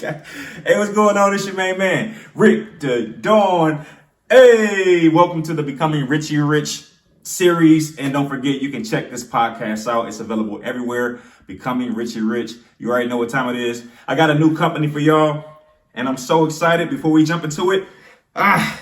Hey, what's going on? It's your main man, Rick the Dawn. Hey, welcome to the Becoming Ritchie Rich series. And don't forget, you can check this podcast out. It's available everywhere. Becoming Ritchie Rich. You already know what time it is. I got a new company for y'all, and I'm so excited. Before we jump into it,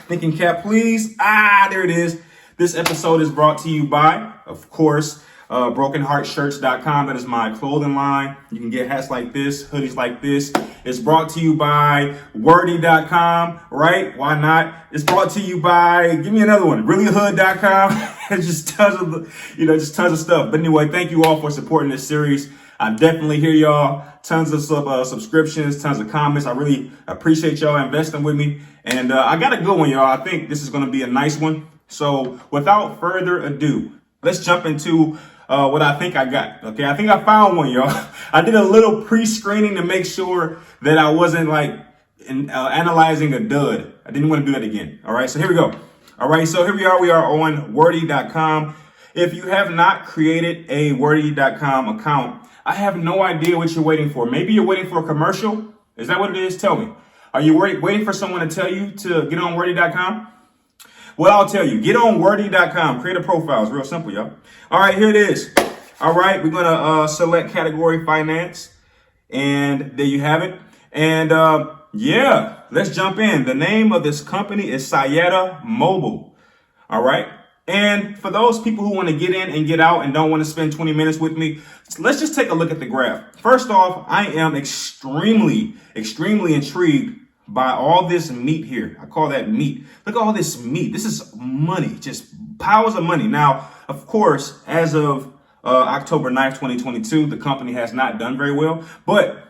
thinking cap, please. There it is. This episode is brought to you by, of course, brokenheartshirts.com. That is my clothing line. You can get hats like this, hoodies like this. It's brought to you by wordy.com, right? Why not? It's brought to you by, give me another one, reallyhood.com. Just tons of stuff. But anyway, thank you all for supporting this series. I definitely hear y'all. Tons of subscriptions, tons of comments. I really appreciate y'all investing with me. And I got a good one, y'all. I think this is going to be a nice one. So without further ado, let's jump into what I think I got. Okay, I think I found one, y'all. I did a little pre-screening to make sure that I wasn't analyzing a dud. I didn't want to do that again. All right, so here we go. All right, so here we are. We are on wordy.com. If you have not created a wordy.com account, I have no idea what you're waiting for. Maybe you're waiting for a commercial. Is that what it is? Tell me. Are you waiting for someone to tell you to get on wordy.com? Well, I'll tell you, get on wordy.com, create a profile. It's real simple, y'all. All right, here it is. All right, we're going to select category finance, and there you have it. And yeah, let's jump in. The name of this company is Siyata Mobile. All right. And for those people who want to get in and get out and don't want to spend 20 minutes with me, let's just take a look at the graph. First off, I am extremely intrigued by all this meat here. I call that meat. Look at all this meat. This is money, just piles of money. Now, of course, as of October 9th, 2022, the company has not done very well. But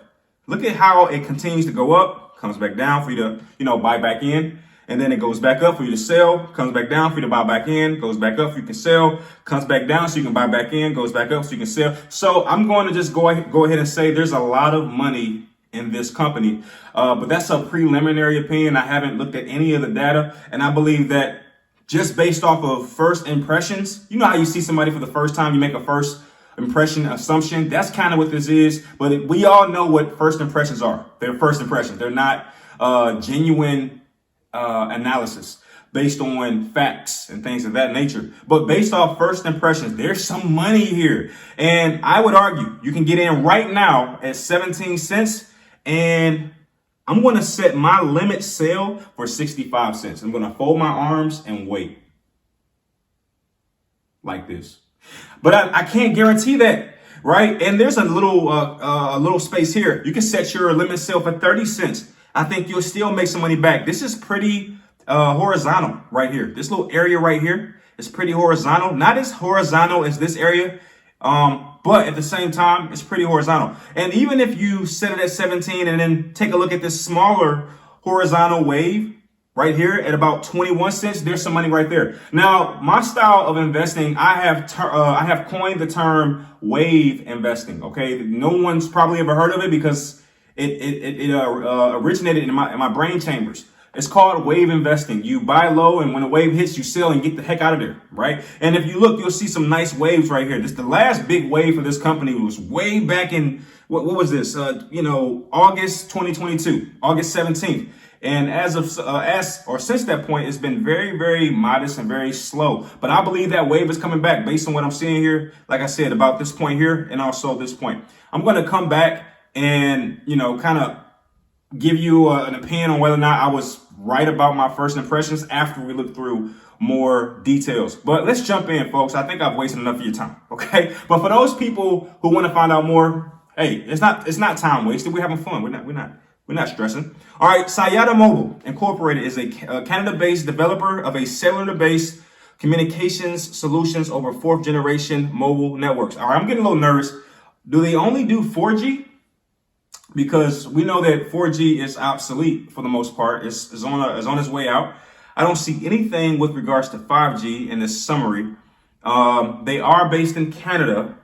look at how it continues to go up, comes back down for you to, buy back in. And then it goes back up for you to sell, comes back down for you to buy back in, goes back up so you can sell, comes back down so you can buy back in, goes back up so you can sell. So I'm going to just go ahead and say there's a lot of money in this company. But that's a preliminary opinion. I haven't looked at any of the data. And I believe that just based off of first impressions, you know how you see somebody for the first time, you make a first impression assumption. That's kind of what this is. But we all know what first impressions are. They're first impressions. They're not genuine analysis based on facts and things of that nature. But based off first impressions, there's some money here. And I would argue you can get in right now at 17 cents. And I'm going to set my limit sale for 65 cents. I'm going to fold my arms and wait like this. But I can't guarantee that, right? And there's a little space here. You can set your limit sale for 30 cents. I think you'll still make some money back. This is pretty horizontal right here. This little area right here is pretty horizontal. Not as horizontal as this area, but at the same time, it's pretty horizontal. And even if you set it at 17 and then take a look at this smaller horizontal wave right here at about 21 cents, there's some money right there. Now, my style of investing, I have coined the term wave investing. Okay, no one's probably ever heard of it because it originated in my brain chambers. It's called wave investing. You buy low, and when a wave hits, you sell and get the heck out of there, right? And if you look, you'll see some nice waves right here. The last big wave for this company was way back in, what was this? August 2022, August 17th. And since that point, it's been very, very modest and very slow. But I believe that wave is coming back based on what I'm seeing here. Like I said, about this point here and also this point. I'm going to come back and, kind of give you an opinion on whether or not I was right about my first impressions after we look through more details. But let's jump in, folks. I think I've wasted enough of your time. Okay. But for those people who want to find out more, hey, it's not time wasted. We're having fun. We're not stressing. All right. Siyata Mobile Incorporated is a Canada-based developer of a cellular-based communications solutions over fourth generation mobile networks. All right. I'm getting a little nervous. Do they only do 4G? Because we know that 4G is obsolete for the most part. Is on its way out. I don't see anything with regards to 5G in this summary. They are based in Canada,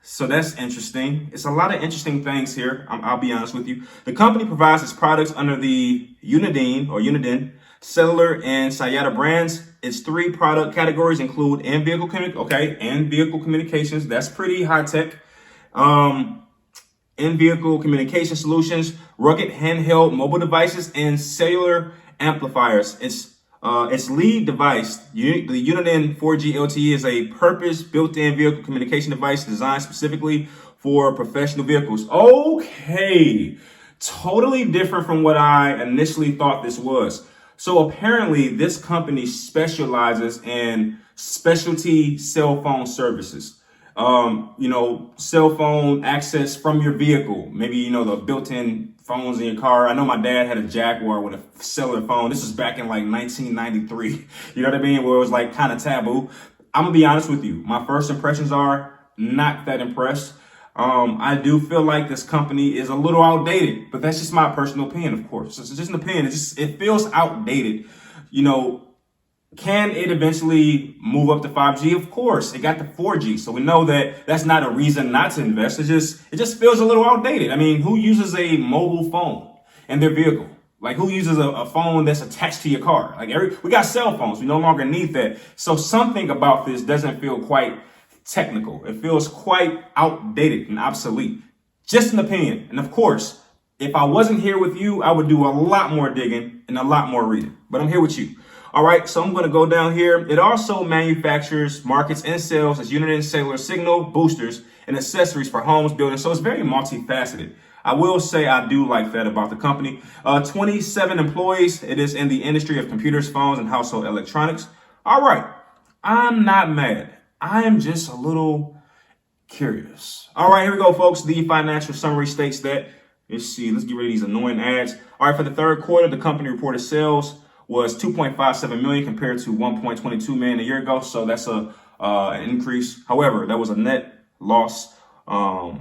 so that's interesting. It's a lot of interesting things here. I'll be honest with you. The company provides its products under the Uniden Cellular and Siyata brands. Its three product categories include in-vehicle communications. That's pretty high tech. in-vehicle communication solutions, rugged handheld mobile devices, and cellular amplifiers. Its lead device, the Uniden 4G LTE, is a purpose-built in vehicle communication device designed specifically for professional vehicles. Okay, totally different from what I initially thought this was. So apparently this company specializes in specialty cell phone services. Cell phone access from your vehicle. Maybe, the built-in phones in your car. I know my dad had a Jaguar with a cellular phone. This was back in like 1993. You know what I mean? Where it was like kind of taboo. I'm gonna be honest with you. My first impressions are not that impressed. I do feel like this company is a little outdated, but that's just my personal opinion, of course. It's just an opinion. It feels outdated. Can it eventually move up to 5G? Of course, it got to 4G. So we know that that's not a reason not to invest. It just feels a little outdated. I mean, who uses a mobile phone in their vehicle? Like, who uses a phone that's attached to your car? We got cell phones. We no longer need that. So something about this doesn't feel quite technical. It feels quite outdated and obsolete. Just an opinion. And of course, if I wasn't here with you, I would do a lot more digging and a lot more reading. But I'm here with you. All right, so I'm going to go down here. It also manufactures, markets, and sells as Uniden Cellular signal boosters and accessories for homes, buildings. So it's very multifaceted. I will say I do like that about the company. 27 employees. It is in the industry of computers, phones, and household electronics. All right, I'm not mad. I am just a little curious. All right, here we go, folks. The financial summary states that, let's get rid of these annoying ads. All right, for the third quarter, the company reported sales was 2.57 million compared to 1.22 million a year ago. So that's an increase. However, that was a net loss of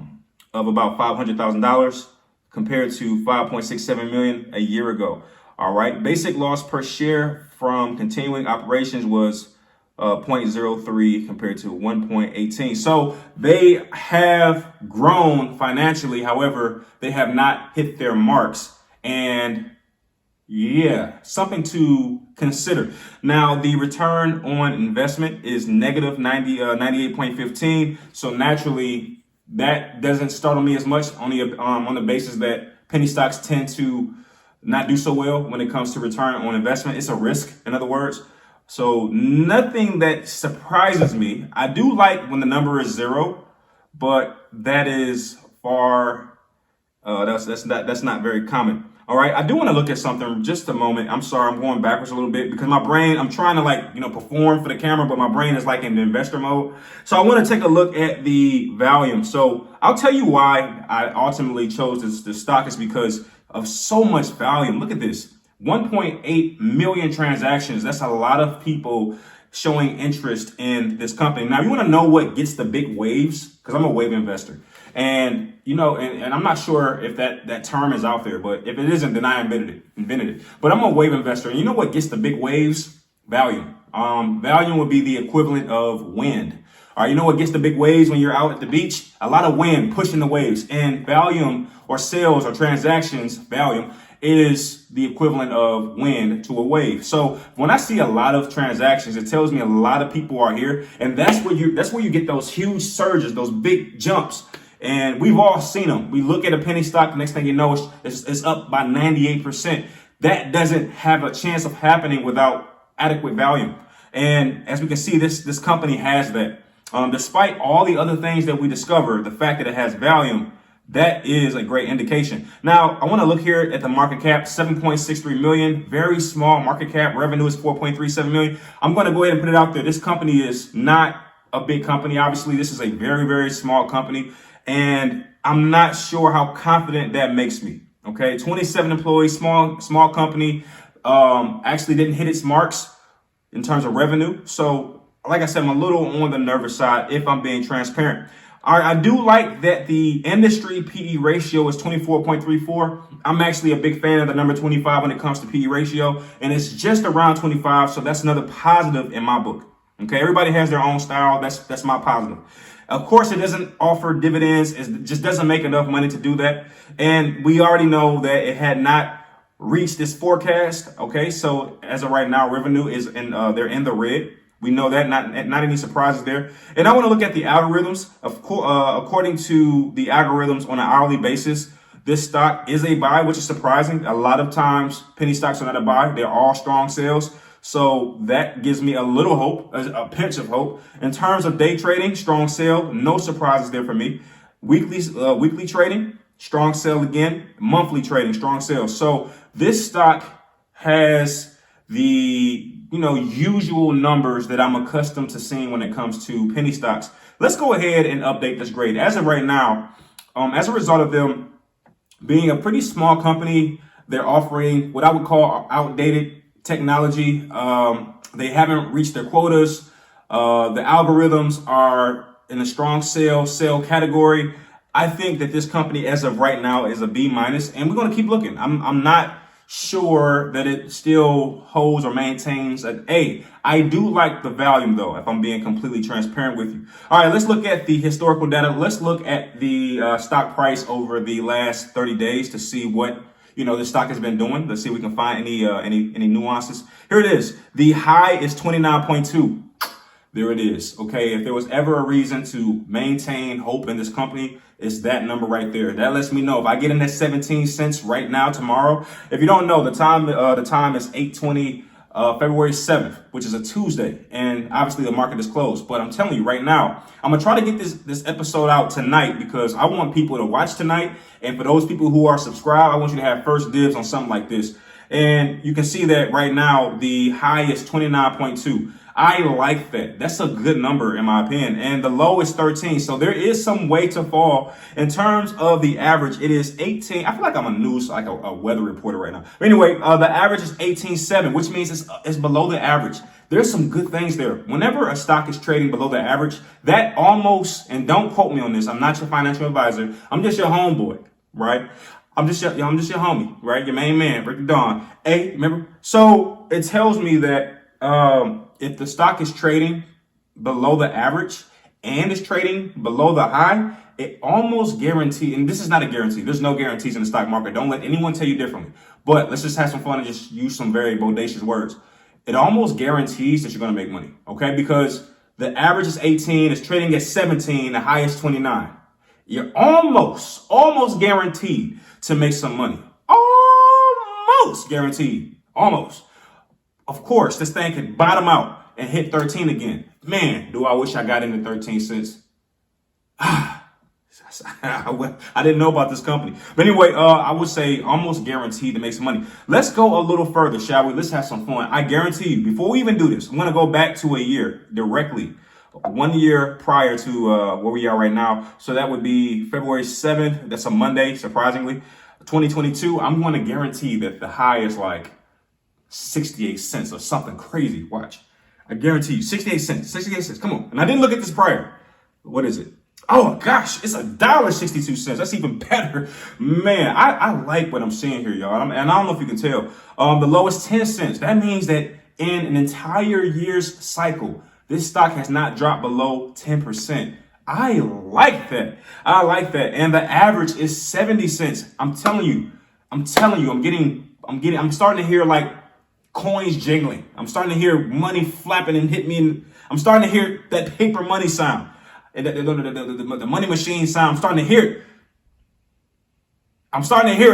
about $500,000 compared to 5.67 million a year ago. All right. Basic loss per share from continuing operations was 0.03 compared to 1.18. So they have grown financially. However, they have not hit their marks. And yeah, something to consider. Now, the return on investment is negative 98.15. So naturally, that doesn't startle me as much on the basis that penny stocks tend to not do so well when it comes to return on investment. It's a risk, in other words. So nothing that surprises me. I do like when the number is zero, but that is far. That's not very common. All right, I do want to look at something just a moment. I'm sorry, I'm going backwards a little bit because my brain, I'm trying to perform for the camera, but my brain is like in the investor mode. So I want to take a look at the volume. So I'll tell you why I ultimately chose this stock is because of so much volume. Look at this, 1.8 million transactions. That's a lot of people showing interest in this company. Now, you want to know what gets the big waves? Because I'm a wave investor. And and I'm not sure if that term is out there, but if it isn't, then I invented it. But I'm a wave investor. And you know what gets the big waves? Volume. Volume would be the equivalent of wind. All right, you know what gets the big waves when you're out at the beach? A lot of wind pushing the waves. And volume or sales or transactions, volume, is the equivalent of wind to a wave. So when I see a lot of transactions, it tells me a lot of people are here. And that's where you get those huge surges, those big jumps. And we've all seen them. We look at a penny stock, the next thing you know, it's up by 98%. That doesn't have a chance of happening without adequate volume. And as we can see, this company has that. Despite all the other things that we discover, the fact that it has volume, that is a great indication. Now, I want to look here at the market cap, 7.63 million, very small market cap. Revenue is 4.37 million. I'm going to go ahead and put it out there. This company is not a big company. Obviously, this is a very, very small company. And I'm not sure how confident that makes me. Okay, 27 employees, small company, actually didn't hit its marks in terms of revenue. So, like I said, I'm a little on the nervous side if I'm being transparent. All right, I do like that the industry PE ratio is 24.34. I'm actually a big fan of the number 25 when it comes to PE ratio, and it's just around 25. So that's another positive in my book. Okay, everybody has their own style. That's my positive. Of course, it doesn't offer dividends. It just doesn't make enough money to do that. And we already know that it had not reached its forecast. Okay, so as of right now, revenue is they're in the red. We know that, not any surprises there. And I want to look at the algorithms. Of course, according to the algorithms on an hourly basis, this stock is a buy, which is surprising. A lot of times, penny stocks are not a buy. They're all strong sales. So that gives me a little hope, a pinch of hope. In terms of day trading, strong sell, no surprises there for me. Weekly trading, strong sell again. Monthly trading, strong sell. So this stock has the usual numbers that I'm accustomed to seeing when it comes to penny stocks. Let's go ahead and update this grade. As of right now, as a result of them being a pretty small company, they're offering what I would call outdated technology. They haven't reached their quotas. The algorithms are in a strong sell category. I think that this company, as of right now, is a B minus, and we're going to keep looking. I'm not sure that it still holds or maintains an A. I do like the volume, though, if I'm being completely transparent with you. All right, let's look at the historical data. Let's look at the stock price over the last 30 days to see what the stock has been doing. Let's see if we can find any nuances. Here it is. The high is 29.2. There it is. Okay, if there was ever a reason to maintain hope in this company, it's that number right there. That lets me know if I get in that 17 cents right now, tomorrow. If you don't know, the time is 8:20, February 7th, which is a Tuesday, and obviously the market is closed. But I'm telling you right now, I'm gonna try to get this episode out tonight because I want people to watch tonight, and for those people who are subscribed, I want you to have first dibs on something like this. And you can see that right now the high is 29.2. I like that. That's a good number in my opinion. And the low is 13. So there is some way to fall. In terms of the average, it is 18. I feel like I'm a weather reporter right now. But anyway, the average is 18.7, which means it's below the average. There's some good things there. Whenever a stock is trading below the average, that almost, and don't quote me on this, I'm not your financial advisor. I'm just your homeboy, right? I'm just your homie, right? Your main man, Rick Dawn. Hey, remember? So it tells me that if the stock is trading below the average and is trading below the high, it almost guarantees, and this is not a guarantee. There's no guarantees in the stock market. Don't let anyone tell you differently. But let's just have some fun and just use some very bodacious words. It almost guarantees that you're going to make money, okay? Because the average is 18, it's trading at 17, the high is 29. You're almost guaranteed to make some money. Almost guaranteed. Almost. Of course, this thing could bottom out and hit 13 again. Man, do I wish I got into 13 cents. I didn't know about this company. But anyway, I would say almost guaranteed to make some money. Let's go a little further, shall we? Let's have some fun. I guarantee you, before we even do this, I'm going to go back to a year directly. 1 year prior to where we are right now. So that would be February 7th. That's a Monday, surprisingly. 2022, I'm going to guarantee that the high is like 68 cents or something crazy. Watch. I guarantee you, 68 cents. 68 cents. Come on. And I didn't look at this prior. What is it? Oh, gosh. It's $1.62. That's even better. Man, I like what I'm seeing here, y'all. And I don't know if you can tell. The lowest 10 cents. That means that in an entire year's cycle, this stock has not dropped below 10%. I like that. And the average is 70 cents. I'm telling you, I'm starting to hear like coins jingling. I'm starting to hear money flapping and hit me. I'm starting to hear that paper money sound. The money machine sound. I'm starting to hear it.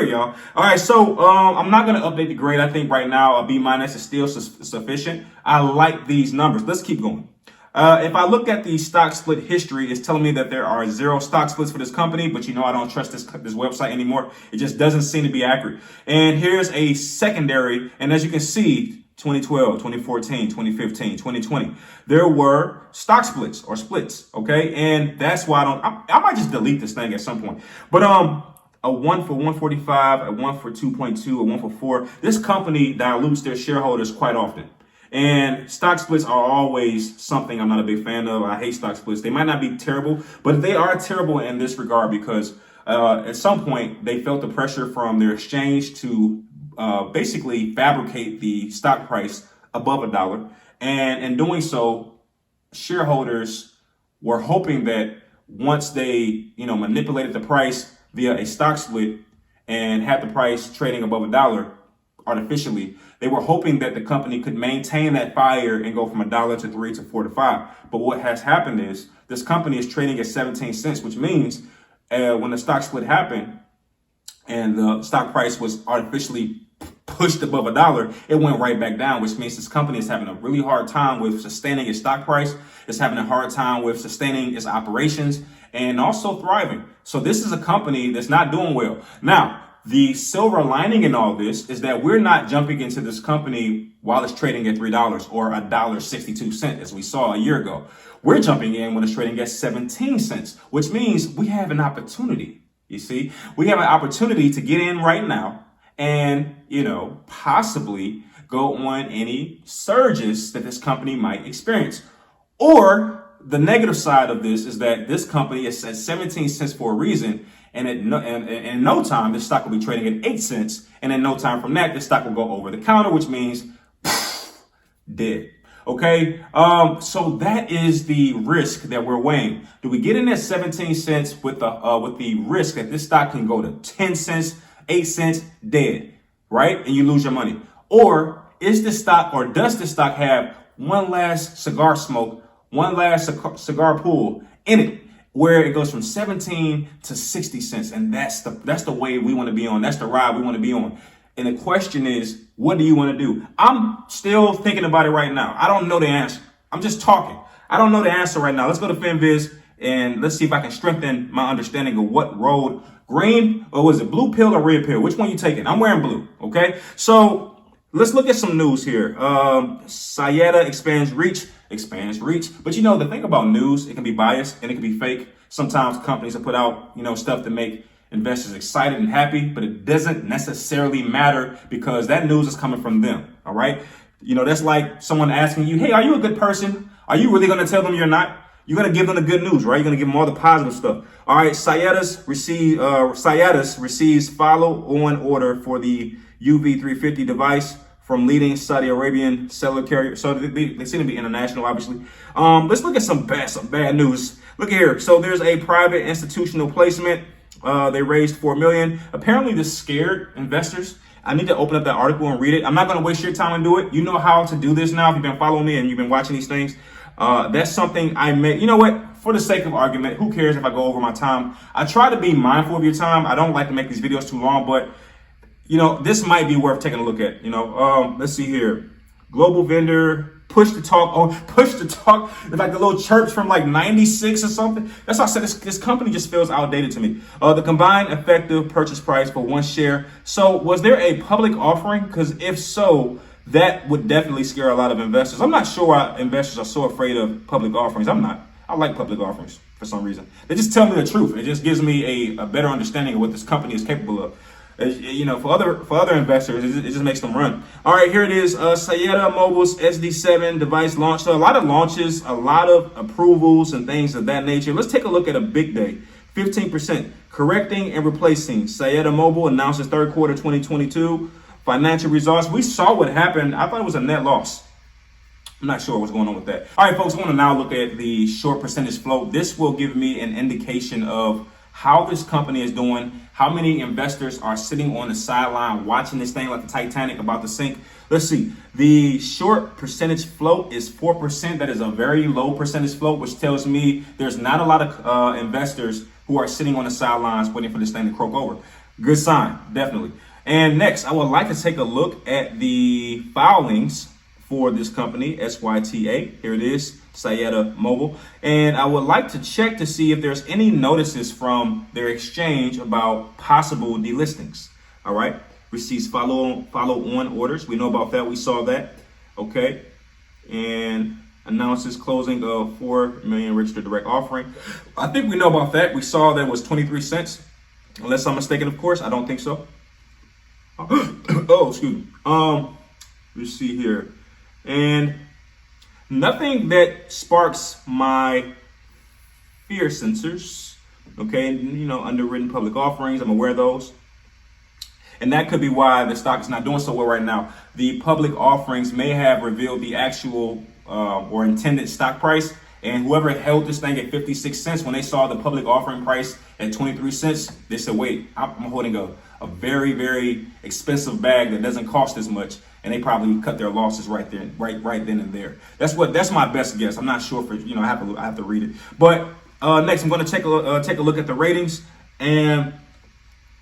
Y'all. All right, so I'm not going to update the grade. I think right now a B minus is still sufficient. I like these numbers. Let's keep going. If I look at the stock split history, it's telling me that there are 0 stock splits for this company, but I don't trust this website anymore. It just doesn't seem to be accurate. And here's a secondary, and as you can see, 2012, 2014, 2015, 2020, there were stock splits or splits, okay? And that's why I might just delete this thing at some point. But a 1 for 145, a 1 for 2.2, a 1 for 4. This company dilutes their shareholders quite often. And stock splits are always something I'm not a big fan of. I hate stock splits. They might not be terrible, but they are terrible in this regard because at some point they felt the pressure from their exchange to basically fabricate the stock price above $1. And in doing so, shareholders were hoping that once they, manipulated the price via a stock split and had the price trading above $1, artificially. They were hoping that the company could maintain that fire and go from $1 to $3 to $4 to $5. But what has happened is this company is trading at 17 cents, which means when the stock split happened and the stock price was artificially pushed above $1, it went right back down, which means this company is having a really hard time with sustaining its stock price. It's having a hard time with sustaining its operations and also thriving. So this is a company that's not doing well. Now, the silver lining in all this is that we're not jumping into this company while it's trading at $3 or $1.62, as we saw a year ago. We're jumping in when it's trading at 17 cents, which means we have an opportunity. You see, we have an opportunity to get in right now and, possibly go on any surges that this company might experience. Or the negative side of this is that this company is at 17 cents for a reason. And in no time, this stock will be trading at 8 cents. And in no time from that, this stock will go over the counter, which means dead. Okay. So that is the risk that we're weighing. Do we get in at 17 cents with the risk that this stock can go to 10 cents, 8 cents, dead, right? And you lose your money. Or does this stock have one last cigar smoke, one last cigar pull in it, where it goes from 17 to 60 cents. And that's the way we want to be on. That's the ride we want to be on. And the question is, what do you want to do? I'm still thinking about it right now. I don't know the answer. I'm just talking. I don't know the answer right now. Let's go to FinViz and let's see if I can strengthen my understanding of what road, green, or was it blue pill or red pill? Which one you taking? I'm wearing blue. Okay. So let's look at some news here. Siyata expands reach. But the thing about news, it can be biased and it can be fake. Sometimes companies will put out, stuff to make investors excited and happy, but it doesn't necessarily matter because that news is coming from them. All right. That's like someone asking you, hey, are you a good person? Are you really going to tell them you're not? You're going to give them the good news, right? You're going to give them all the positive stuff. All right. Siyata receives follow-on order for the UV350 device from leading Saudi Arabian cellular carrier. So they seem to be international, obviously. Let's look at some bad news. Look here. So there's a private institutional placement. They raised $4 million. Apparently this scared investors. I need to open up that article and read it. I'm not going to waste your time and do it. You know how to do this now. If you've been following me and you've been watching these things, that's something I may, you know what? For the sake of argument, who cares if I go over my time? I try to be mindful of your time. I don't like to make these videos too long, but this might be worth taking a look at. Let's see here. Global vendor, push to talk. It's like the little church from like 96 or something. That's why I said this company just feels outdated to me. The combined effective purchase price for one share. So was there a public offering? Because if so, that would definitely scare a lot of investors. I'm not sure why investors are so afraid of public offerings. I'm not. I like public offerings for some reason. They just tell me the truth. It just gives me a better understanding of what this company is capable of. For other investors, it just makes them run. All right, here it is. Siyata Mobile's SD7 device launched. So a lot of launches, a lot of approvals and things of that nature. Let's take a look at a big day. 15% correcting and replacing. Siyata Mobile announces third quarter 2022 financial results. We saw what happened. I thought it was a net loss. I'm not sure what's going on with that. All right, folks, I want to now look at the short percentage float. This will give me an indication of how this company is doing, how many investors are sitting on the sideline watching this thing like the Titanic about to sink. Let's see. The short percentage float is 4%. That is a very low percentage float, which tells me there's not a lot of investors who are sitting on the sidelines waiting for this thing to croak over. Good sign, definitely. And next, I would like to take a look at the filings for this company, SYTA. Here it is, Siyata Mobile. And I would like to check to see if there's any notices from their exchange about possible delistings. All right. Receives follow-on orders. We know about that. We saw that. Okay. And announces closing of 4 million registered direct offering. I think we know about that. We saw that was 23 cents. Unless I'm mistaken, of course. I don't think so. Oh, excuse me. Let's see here. And nothing that sparks my fear sensors. Okay, underwritten public offerings. I'm aware of those. And that could be why the stock is not doing so well right now. The public offerings may have revealed the actual or intended stock price, And whoever held this thing at 56 cents when they saw the public offering price at 23 cents, they said, wait, I'm holding a very, very expensive bag that doesn't cost as much. And they probably cut their losses right then and there. That's my best guess. I'm not sure for, I have to read it. But next, I'm going to take a look at the ratings. And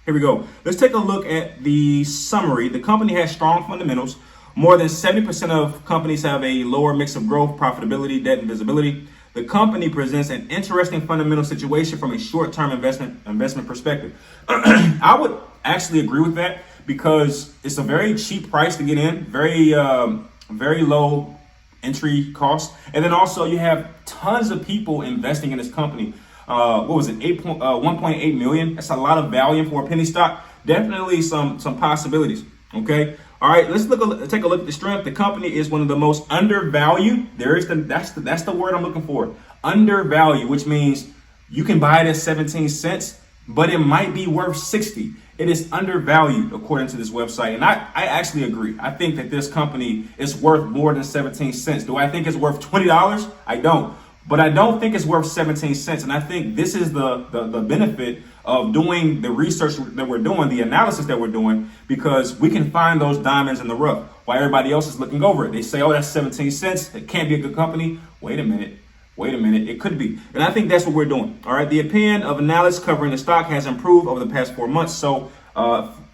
here we go. Let's take a look at the summary. The company has strong fundamentals. More than 70% of companies have a lower mix of growth, profitability, debt, and visibility. The company presents an interesting fundamental situation from a short-term investment perspective. I would actually agree with that because it's a very cheap price to get in, very low entry cost, and then also you have tons of people investing in this company. What was it? 1.8 million. That's a lot of value for a penny stock. Definitely some possibilities. Okay. All right. Let's take a look at the strength. The company is one of the most undervalued. That's the word I'm looking for. Undervalued, which means you can buy it at 17 cents, but it might be worth 60. It is undervalued according to this website. And I actually agree. I think that this company is worth more than 17 cents. Do I think it's worth $20? I don't. But I don't think it's worth 17 cents. And I think this is the benefit of doing the research that we're doing, the analysis that we're doing, because we can find those diamonds in the rough while everybody else is looking over it. They say, oh, that's 17 cents. It can't be a good company. Wait a minute. It could be. And I think that's what we're doing. All right. The opinion of analysts covering the stock has improved over the past 4 months. So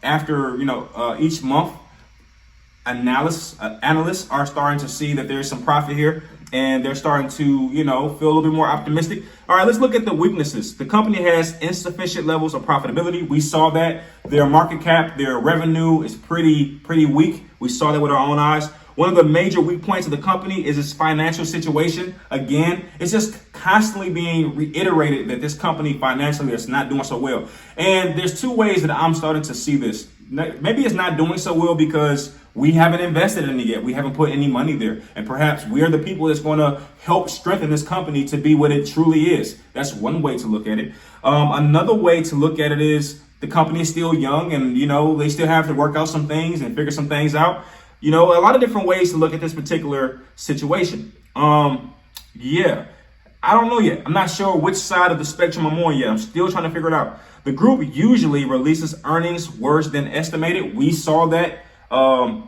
after, each month, analysts are starting to see that there's some profit here. And they're starting to, feel a little bit more optimistic. All right, let's look at the weaknesses. The company has insufficient levels of profitability. We saw that. Their market cap, their revenue is pretty weak. We saw that with our own eyes. One of the major weak points of the company is its financial situation. Again, it's just constantly being reiterated that this company financially is not doing so well. And there's two ways that I'm starting to see this. Maybe it's not doing so well because we haven't invested in it yet. We haven't put any money there. And perhaps we are the people that's going to help strengthen this company to be what it truly is. That's one way to look at it. Another way to look at it is the company is still young and, they still have to work out some things and figure some things out. A lot of different ways to look at this particular situation. Yeah, I don't know yet. I'm not sure which side of the spectrum I'm on yet. I'm still trying to figure it out. The group usually releases earnings worse than estimated. We saw that.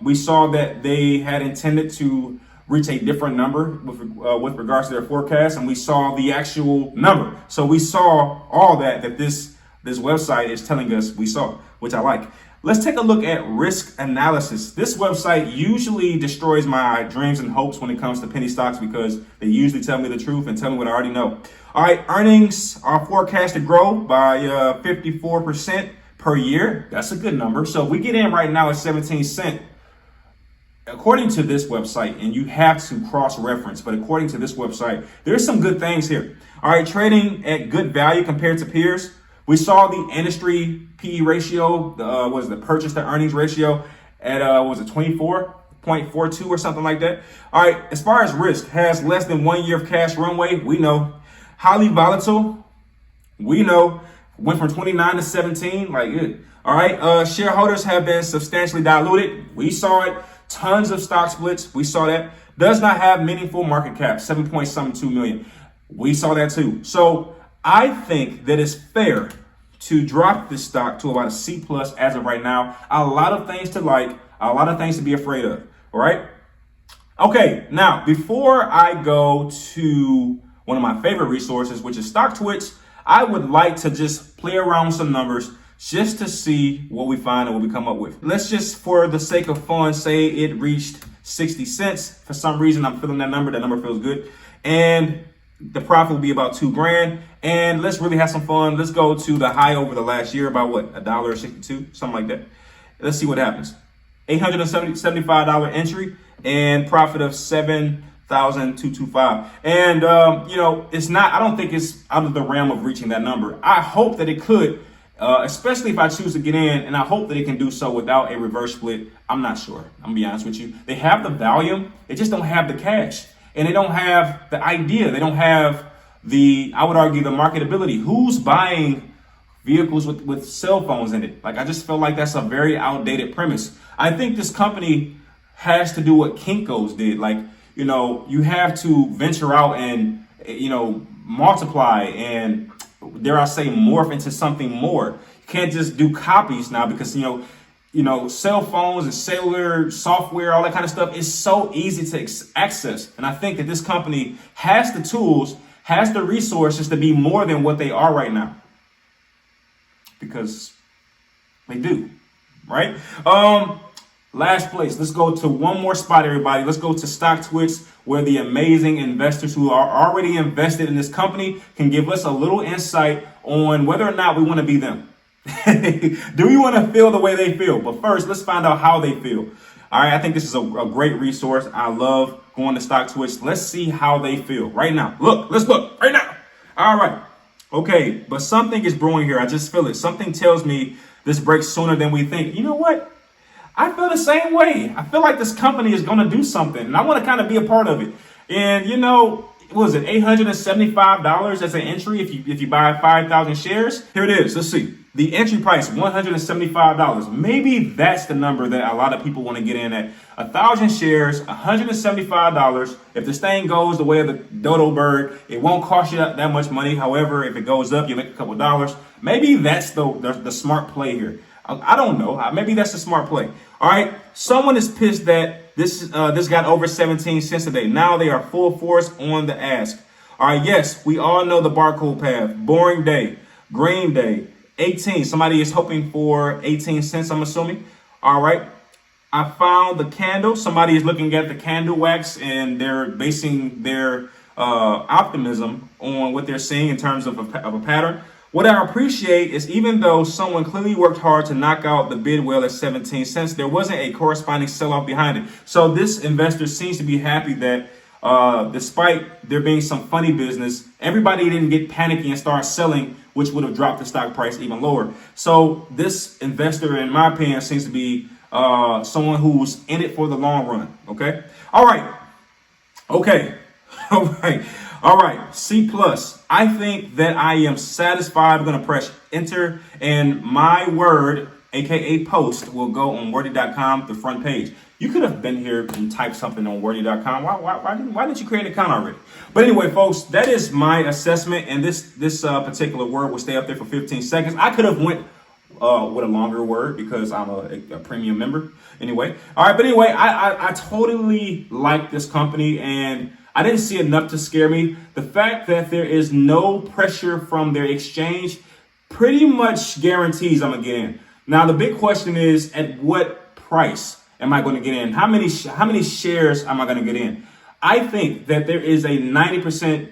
We saw that they had intended to reach a different number with regards to their forecast, and we saw the actual number. So we saw all that this website is telling us we saw, which I like. Let's take a look at risk analysis. This website usually destroys my dreams and hopes when it comes to penny stocks because they usually tell me the truth and tell me what I already know. All right, earnings are forecast to grow by 54% per year. That's a good number. So if we get in right now at 17 cents, according to this website, and you have to cross-reference, but according to this website, there's some good things here. All right, trading at good value compared to peers. We saw the industry PE ratio, the purchase to earnings ratio at, 24.42 or something like that. All right, as far as risk, has less than 1 year of cash runway. We know. Highly volatile. We know. Went from 29 to 17. All right, shareholders have been substantially diluted. We saw it. Tons of stock splits. We saw that. Does not have meaningful market cap, 7.72 million. We saw that too. So I think that it's fair to drop this stock to about a C plus as of right now. A lot of things to like, a lot of things to be afraid of. All right. Okay. Now, before I go to one of my favorite resources, which is StockTwits, I would like to just play around with some numbers just to see what we find and what we come up with. Let's just, for the sake of fun, say it reached 60 cents. For some reason, I'm feeling that number. That number feels good. And the profit will be about $2,000. And let's really have some fun. Let's go to the high over the last year, about what, $1.62, something like that. Let's see what happens. $875 entry and profit of $7,225. And, it's not, I don't think it's out of the realm of reaching that number. I hope that it could, especially if I choose to get in, and I hope that it can do so without a reverse split. I'm not sure. I'm gonna be honest with you. They have the volume. They just don't have the cash. And they don't have the idea. They don't have I would argue, the marketability. Who's buying vehicles with cell phones in it? I just feel like that's a very outdated premise. I think this company has to do what Kinko's did. You have to venture out and multiply and, dare I say, morph into something more. You can't just do copies now because, cell phones and cellular software, all that kind of stuff is so easy to access. And I think that this company has the tools, has the resources to be more than what they are right now. Because they do, right? Last place. Let's go to one more spot, everybody. Let's go to StockTwits, where the amazing investors who are already invested in this company can give us a little insight on whether or not we want to be them. Do we want to feel the way they feel? But first, let's find out how they feel. All right, I think this is a great resource. I love going to StockTwits. Let's see how they feel right now. Let's look right now. All right. Okay, but something is brewing here. I just feel it. Something tells me this breaks sooner than we think. You know what? I feel the same way. I feel like this company is going to do something, and I want to kind of be a part of it. And, what was it, $875 as an entry if you buy 5,000 shares? Here it is. Let's see. The entry price, $175. Maybe that's the number that a lot of people want to get in at. 1,000 shares, $175. If this thing goes the way of the dodo bird, it won't cost you that much money. However, if it goes up, you make a couple dollars. Maybe that's the smart play here. I don't know. Maybe that's the smart play. All right. Someone is pissed that this got over 17 cents today. Now they are full force on the ask. All right. Yes, we all know the barcode path. Boring day. Green day. 18. Somebody is hoping for 18 cents, I'm assuming. All right. I found the candle. Somebody is looking at the candle wax and they're basing their optimism on what they're seeing in terms of a pattern. What I appreciate is even though someone clearly worked hard to knock out the bid well at 17 cents, there wasn't a corresponding sell-off behind it. So this investor seems to be happy that despite there being some funny business, everybody didn't get panicky and start selling, which would have dropped the stock price even lower. So this investor, in my opinion, seems to be someone who's in it for the long run. Okay. All right. Okay. All right. All right, C+. I think that I am satisfied. I'm going to press enter and my word, aka post, will go on wordy.com, the front page. You could have been here and typed something on wordy.com. Why didn't you create an account already? But anyway, folks, that is my assessment. And this particular word will stay up there for 15 seconds. I could have went with a longer word because I'm a premium member. Anyway. All right. But anyway, I totally like this company and I didn't see enough to scare me. The fact that there is no pressure from their exchange pretty much guarantees I'm going to get in. Now, the big question is, at what price am I going to get in? How many shares am I going to get in? I think that there is a 90%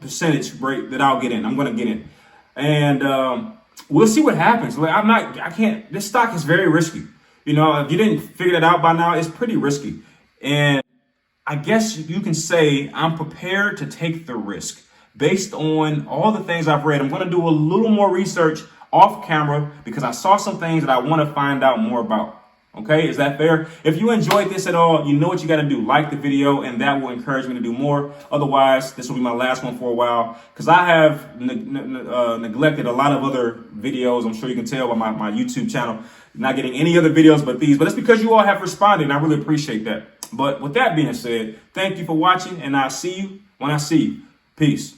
percentage rate that I'll get in. I'm going to get in. And we'll see what happens. This stock is very risky. If you didn't figure that out by now, it's pretty risky. And I guess you can say I'm prepared to take the risk based on all the things I've read. I'm going to do a little more research off camera because I saw some things that I want to find out more about. Okay, is that fair? If you enjoyed this at all, you know what you got to do. Like the video, and that will encourage me to do more. Otherwise, this will be my last one for a while because I have neglected a lot of other videos. I'm sure you can tell by my YouTube channel. Not getting any other videos but these. But it's because you all have responded, and I really appreciate that. But with that being said, thank you for watching, and I'll see you when I see you. Peace.